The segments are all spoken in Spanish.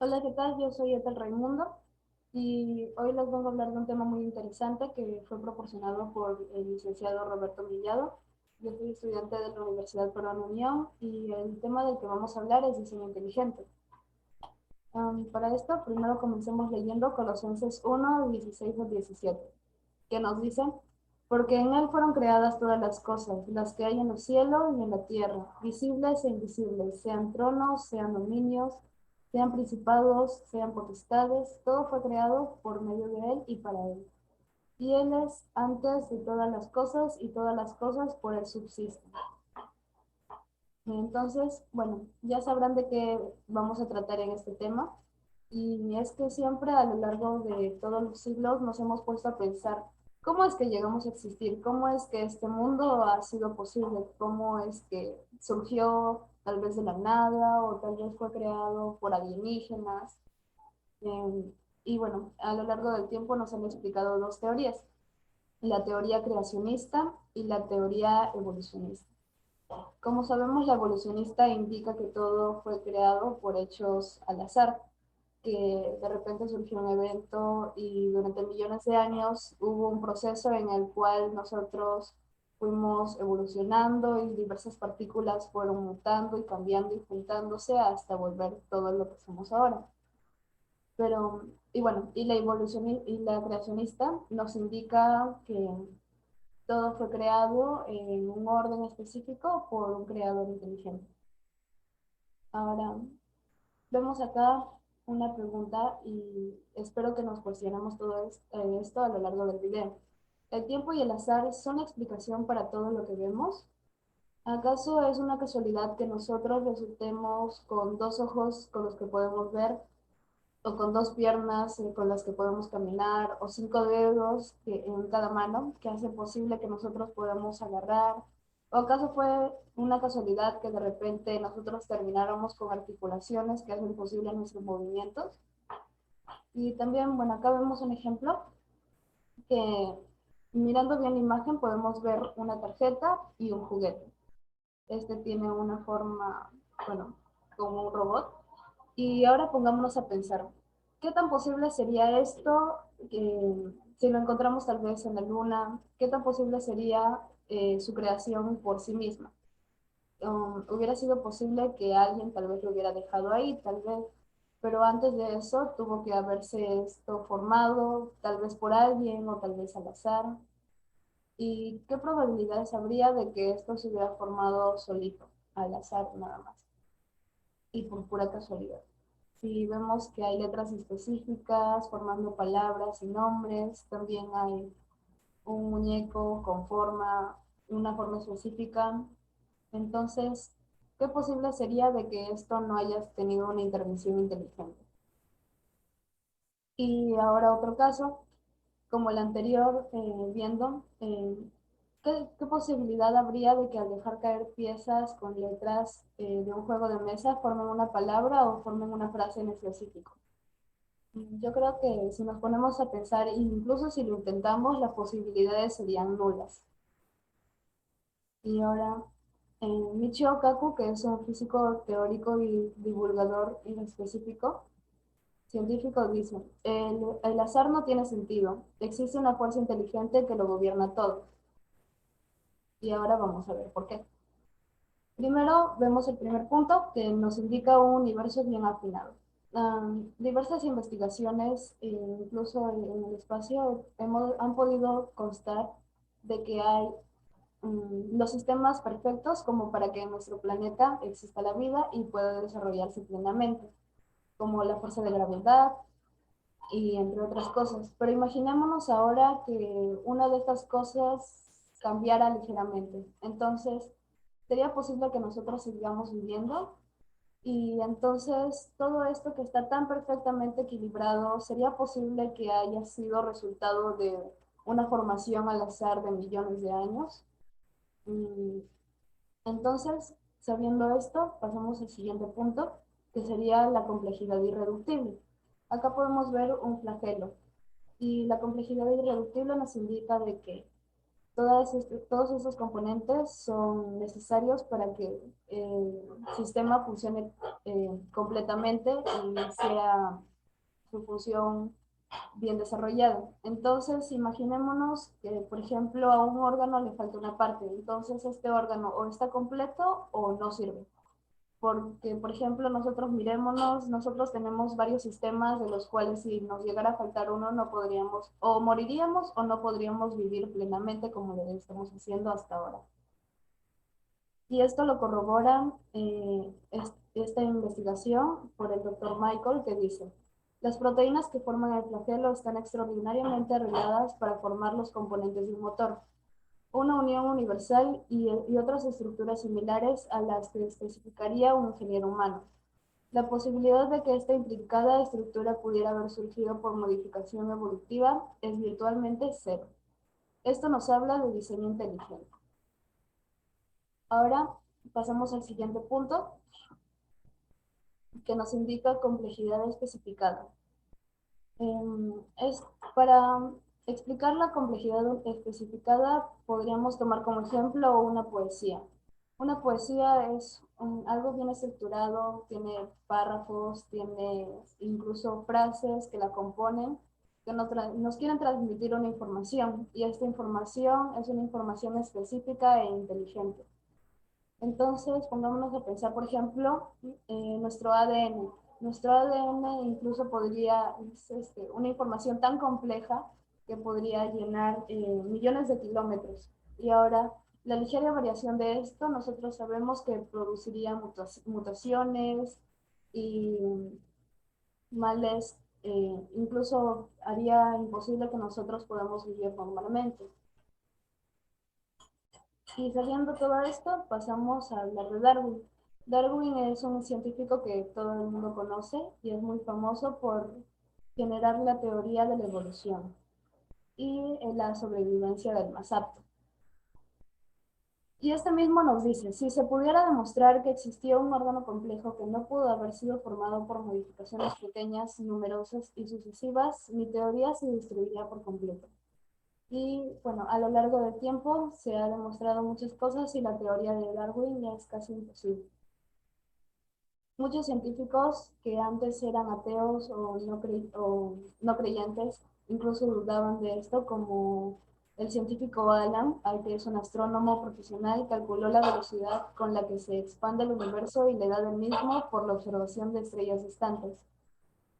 Hola, ¿qué tal? Yo soy Ethel Raimundo y hoy les vengo a hablar de un tema muy interesante que fue proporcionado por el licenciado Roberto Millado. Yo soy estudiante de la Universidad Peruana Unión y el tema del que vamos a hablar es diseño inteligente. Para esto, primero comencemos leyendo Colosenses 1, 16 al 17, que nos dice, porque en él fueron creadas todas las cosas, las que hay en los cielos y en la tierra, visibles e invisibles, sean tronos, sean dominios, sean principados, sean potestades, todo fue creado por medio de él y para él. Y él es antes de todas las cosas y todas las cosas por él subsisten. Entonces, bueno, ya sabrán de qué vamos a tratar en este tema. Y es que siempre a lo largo de todos los siglos nos hemos puesto a pensar cómo es que llegamos a existir, cómo es que este mundo ha sido posible, cómo es que surgió tal vez de la nada o tal vez fue creado por alienígenas. Y bueno, a lo largo del tiempo nos han explicado dos teorías, la teoría creacionista y la teoría evolucionista. Como sabemos, la evolucionista indica que todo fue creado por hechos al azar, que de repente surgió un evento y durante millones de años hubo un proceso en el cual nosotros fuimos evolucionando y diversas partículas fueron mutando y cambiando y juntándose hasta volver todo lo que somos ahora. Pero, y bueno, y la evolución y la creacionista nos indica que todo fue creado en un orden específico por un creador inteligente. Ahora, vemos acá una pregunta y espero que nos cuestionemos todo esto a lo largo del video. ¿El tiempo y el azar son la explicación para todo lo que vemos? ¿Acaso es una casualidad que nosotros resultemos con dos ojos con los que podemos ver, o con dos piernas con las que podemos caminar, o cinco dedos en cada mano, que hace posible que nosotros podamos agarrar? ¿O acaso fue una casualidad que de repente nosotros termináramos con articulaciones que hacen posible nuestros movimientos? Y también, bueno, acá vemos un ejemplo que mirando bien la imagen podemos ver una tarjeta y un juguete. Este tiene una forma, bueno, como un robot. Y ahora pongámonos a pensar, ¿qué tan posible sería esto si lo encontramos tal vez en la luna? ¿Qué tan posible sería su creación por sí misma? Hubiera sido posible que alguien tal vez lo hubiera dejado ahí, tal vez, pero antes de eso tuvo que haberse esto formado, tal vez por alguien o tal vez al azar. ¿Y qué probabilidades habría de que esto se hubiera formado solito, al azar nada más, y por pura casualidad? Si vemos que hay letras específicas formando palabras y nombres, también hay un muñeco con forma, una forma específica. Entonces, ¿qué posible sería de que esto no haya tenido una intervención inteligente? Y ahora otro caso, como el anterior, viendo qué posibilidad habría de que al dejar caer piezas con letras de un juego de mesa formen una palabra o formen una frase en específico. Yo creo que si nos ponemos a pensar, incluso si lo intentamos, las posibilidades serían nulas. Y ahora, Michio Kaku, que es un físico teórico y divulgador en específico, científico, dice, el azar no tiene sentido, existe una fuerza inteligente que lo gobierna todo. Y ahora vamos a ver por qué. Primero vemos el primer punto que nos indica un universo bien afinado. Diversas investigaciones, incluso en el espacio, han podido constar de que hay los sistemas perfectos como para que en nuestro planeta exista la vida y pueda desarrollarse plenamente, como la fuerza de gravedad y entre otras cosas. Pero imaginémonos ahora que una de estas cosas cambiara ligeramente. Entonces, sería posible que nosotros sigamos viviendo y entonces todo esto que está tan perfectamente equilibrado, sería posible que haya sido resultado de una formación al azar de millones de años. Mm, Entonces, sabiendo esto, pasamos al siguiente punto, que sería la complejidad irreductible. Acá podemos ver un flagelo y la complejidad irreductible nos indica de que todos estos componentes son necesarios para que el sistema funcione completamente y sea su función bien desarrollada. Entonces, imaginémonos que, por ejemplo, a un órgano le falta una parte. Entonces, este órgano o está completo o no sirve. Porque, por ejemplo, nosotros mirémonos, nosotros tenemos varios sistemas de los cuales si nos llegara a faltar uno no podríamos, o moriríamos o no podríamos vivir plenamente como lo estamos haciendo hasta ahora. Y esto lo corrobora esta investigación por el doctor Michael, que dice, las proteínas que forman el flagelo están extraordinariamente arregladas para formar los componentes de un motor, una unión universal y otras estructuras similares a las que especificaría un ingeniero humano. La posibilidad de que esta intrincada estructura pudiera haber surgido por modificación evolutiva es virtualmente cero. Esto nos habla de diseño inteligente. Ahora pasamos al siguiente punto, que nos indica complejidad especificada. Es para explicar la complejidad especificada, podríamos tomar como ejemplo una poesía. Una poesía es algo bien estructurado, tiene párrafos, tiene incluso frases que la componen, que nos quieren transmitir una información, y esta información es una información específica e inteligente. Entonces, pongámonos a pensar, por ejemplo, nuestro ADN. Nuestro ADN incluso podría, es una información tan compleja que podría llenar millones de kilómetros. Y ahora, la ligera variación de esto, nosotros sabemos que produciría mutaciones y males, incluso haría imposible que nosotros podamos vivir normalmente. Y sabiendo todo esto, pasamos a hablar de Darwin. Darwin es un científico que todo el mundo conoce y es muy famoso por generar la teoría de la evolución y la sobrevivencia del más apto. Y este mismo nos dice, si se pudiera demostrar que existía un órgano complejo que no pudo haber sido formado por modificaciones pequeñas, numerosas y sucesivas, mi teoría se destruiría por completo. Y bueno, a lo largo del tiempo se ha demostrado muchas cosas y la teoría de Darwin ya es casi imposible. Muchos científicos que antes eran ateos o no creyentes, incluso dudaban de esto, como el científico Alan, al que es un astrónomo profesional, calculó la velocidad con la que se expande el universo y la edad del mismo por la observación de estrellas distantes.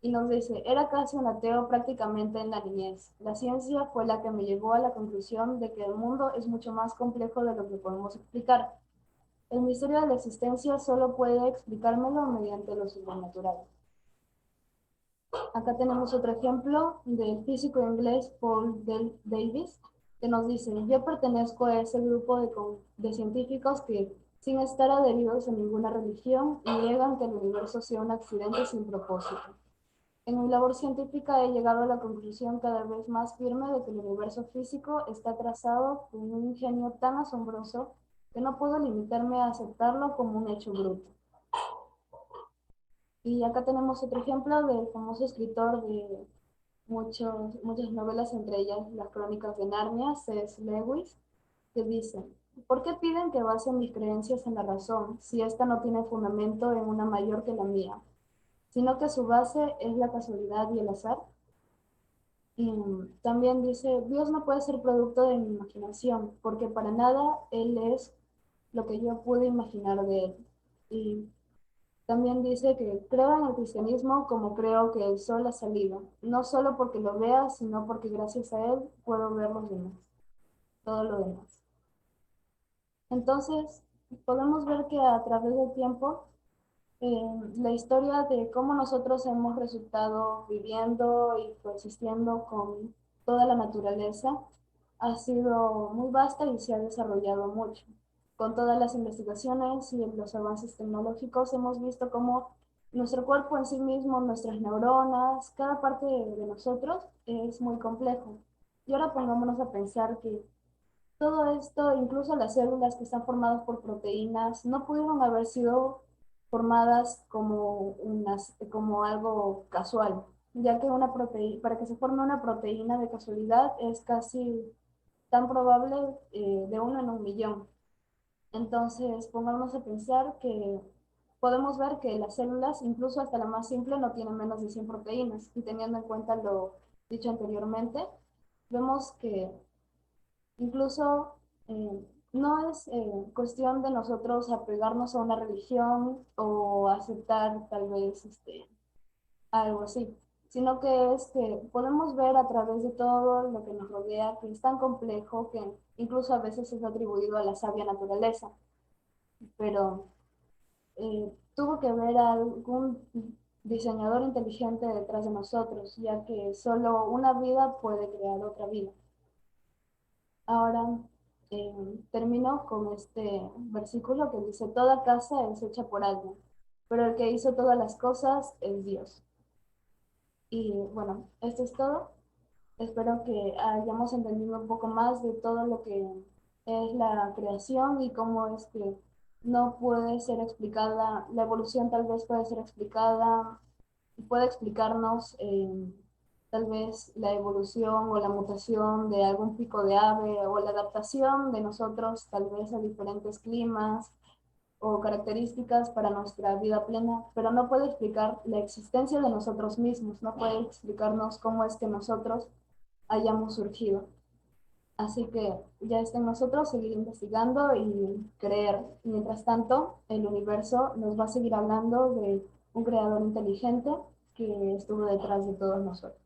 Y nos dice, era casi un ateo prácticamente en la niñez. La ciencia fue la que me llevó a la conclusión de que el mundo es mucho más complejo de lo que podemos explicar. El misterio de la existencia solo puede explicármelo mediante lo sobrenatural. Acá tenemos otro ejemplo del físico inglés Paul Davies, que nos dice, yo pertenezco a ese grupo de científicos que, sin estar adheridos a ninguna religión, niegan que el universo sea un accidente sin propósito. En mi labor científica he llegado a la conclusión cada vez más firme de que el universo físico está trazado con un ingenio tan asombroso que no puedo limitarme a aceptarlo como un hecho bruto. Y acá tenemos otro ejemplo del famoso escritor de muchas novelas, entre ellas Las Crónicas de Narnia, C.S. Lewis, que dice, ¿por qué piden que base mis creencias en la razón si ésta no tiene fundamento en una mayor que la mía, sino que su base es la casualidad y el azar? Y también dice, Dios no puede ser producto de mi imaginación, porque para nada Él es lo que yo pude imaginar de Él. Y también dice que creo en el cristianismo como creo que el sol ha salido, no solo porque lo vea, sino porque gracias a Él puedo ver los demás, todo lo demás. Entonces, podemos ver que a través del tiempo la historia de cómo nosotros hemos resultado viviendo y coexistiendo con toda la naturaleza ha sido muy vasta y se ha desarrollado mucho. Con todas las investigaciones y los avances tecnológicos hemos visto cómo nuestro cuerpo en sí mismo, nuestras neuronas, cada parte de nosotros es muy complejo. Y ahora pongámonos a pensar que todo esto, incluso las células que están formadas por proteínas, no pudieron haber sido formadas como algo casual, ya que para que se forme una proteína de casualidad es casi tan probable de uno en un millón. Entonces, pongámonos a pensar que podemos ver que las células, incluso hasta la más simple, no tienen menos de 100 proteínas. Y teniendo en cuenta lo dicho anteriormente, vemos que incluso no es cuestión de nosotros apegarnos a una religión o aceptar tal vez algo así, sino que es que podemos ver a través de todo lo que nos rodea que es tan complejo que incluso a veces es atribuido a la sabia naturaleza, pero tuvo que haber algún diseñador inteligente detrás de nosotros, ya que solo una vida puede crear otra vida. Ahora termino con este versículo que dice, toda casa es hecha por alguien, pero el que hizo todas las cosas es Dios. Y bueno, esto es todo. Espero que hayamos entendido un poco más de todo lo que es la creación y cómo es que no puede ser explicada, la evolución tal vez puede ser explicada, puede explicarnos tal vez la evolución o la mutación de algún pico de ave o la adaptación de nosotros tal vez a diferentes climas o características para nuestra vida plena, pero no puede explicar la existencia de nosotros mismos, no puede explicarnos cómo es que nosotros hayamos surgido. Así que ya está en nosotros seguir investigando y creer. Mientras tanto, el universo nos va a seguir hablando de un creador inteligente que estuvo detrás de todos nosotros.